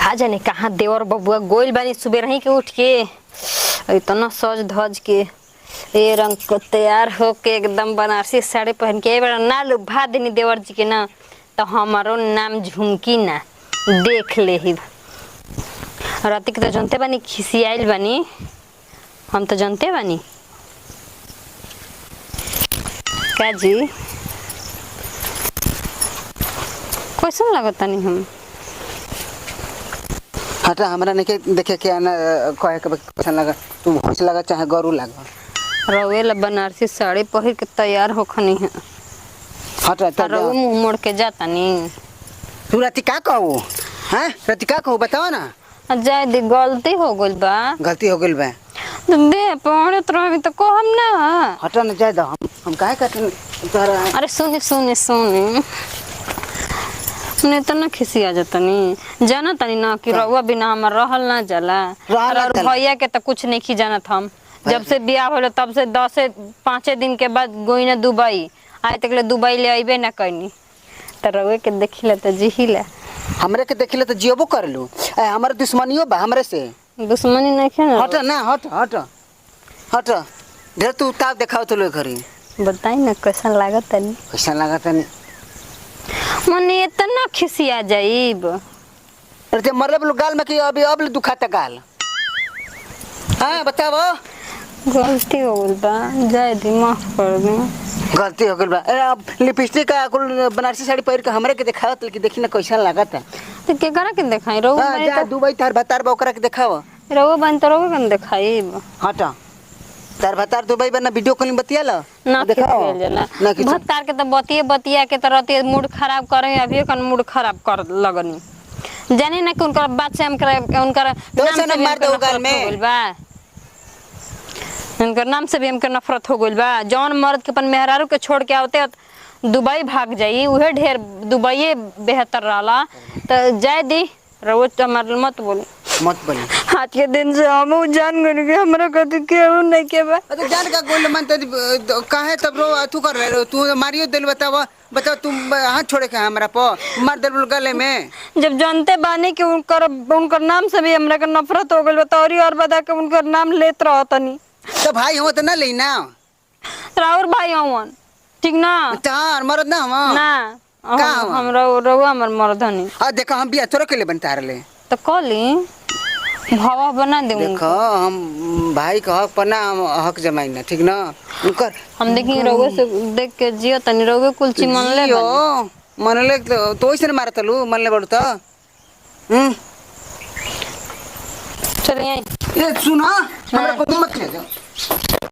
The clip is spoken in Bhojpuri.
का जाने कहाँ देवर बबुआ गोइल बानी सुबह रही के उठ के इतना सज धज के ए रंग को तैयार होके एकदम बनारसी साड़ी पहन के बड़ा ना लुभा देनी देवर जी के ना तो हमारो नाम झुमकी ना देख ले ही राती के तो जानते बानी खिसियाइल बानी हम तो जानते बानी का जी कैसन लगता नहीं हम हटा हमरा नहीं के देखे के ना कहे के कैसन लगा तू भैंस लगा चाहे गरू लगा रउए ला बनारसी साड़ी पहिर के तैयार होखनी है हटा त रउए मुंह मोड़ के जाता नहीं तू राती का कहू हैं राती का कहू बताओ ना जाए दी गलती हो गइल बा गलती हो गइल बा दे पढ़त रहबी तो कहम ना हटा ना जाए दो हम काहे कटन तोरा अरे सुनी सुनी सुनी ने तो ना खिसिया जतनी जाना तनी ना कि रउआ बिना हमर रहल ना जाला और भैया के तो कुछ नहीं जानत हम जब से बियाह होलो तब से 10 से 5 दिन के बाद गोइना दुबई आए तक ले दुबई ले आइबे ना कइनी त रउए के देखिला त जिहिला हमरे के देखिले त जियबो करलू हमर दुश्मनियो बा हमरे से दुश्मनी नहीं है ना हट ना हट हट हट ढेर तू ताव देखाओ तो लोग घरी बताई ना कैसा लागत तनी कैसा लागत तनी मने इतना खिसिया जाइब अरे ते मरले बोल गाल में कि अभी अब दुखाता गाल हां बताओ गलती हो गइल बा जाए दी माफ कर दे गलती हो गइल बा अरे अब लिपस्टिक का कुल बनारसी साड़ी पहिर के हमरे के देखाओ त कि देखी ना कैसा लागत है तो के करा के देखाई रहो हां जा दुबई तार भतार बा के देखाओ रहो बन तो रहो कन देखाइब हट तार भतार दुबई बना वीडियो कॉलिंग बतियाला ना देखाओ ना ना कि भत्तार के तो बतिया के तरह मूड खराब करे अभी कन मूड खराब कर लगनी जाने ना कि उनका बात से हम उनका नाम से मार दो गाल में उनका नाम से भी हमके नफरत हो गइल बा जौन मर्द के अपन मेहरारू के छोड़ के आवते दुबई भाग जाई उहे ढेर दुबई बेहतर रहला तो जाए दी रोज हमार मत बोली आज के दिन से हम जान गए कि हमरा कथि केहू नहीं के बा अरे जान का गोल मन त काहे तब रो तू कर रहे तू मारियो दिल बताओ तुम हाथ छोड़े के हमरा पर मार दिल गले में जब जानते बानी कि उनकर नाम से भी हमरा के नफरत हो गइल बा और बता के उनकर नाम लेत रहतनी तो भाई हो तो ना लेना राउर भाई हवन ठीक ना तार मरद ना हम ना हमरा रउआ हमर मर्दनी आ देखो हम बिया तोरा के ले बनता रहे तो कली भावा बना दे देखो हम भाई का हक पना हक जमाई ना ठीक ना उनकर हम देखी रउआ से देख के जियो तनी रउआ कुलची मन ले मन ले तो ओइसे मारतलू मन ले बड़ त चलिए ये सुना हमरा को मत ले जाओ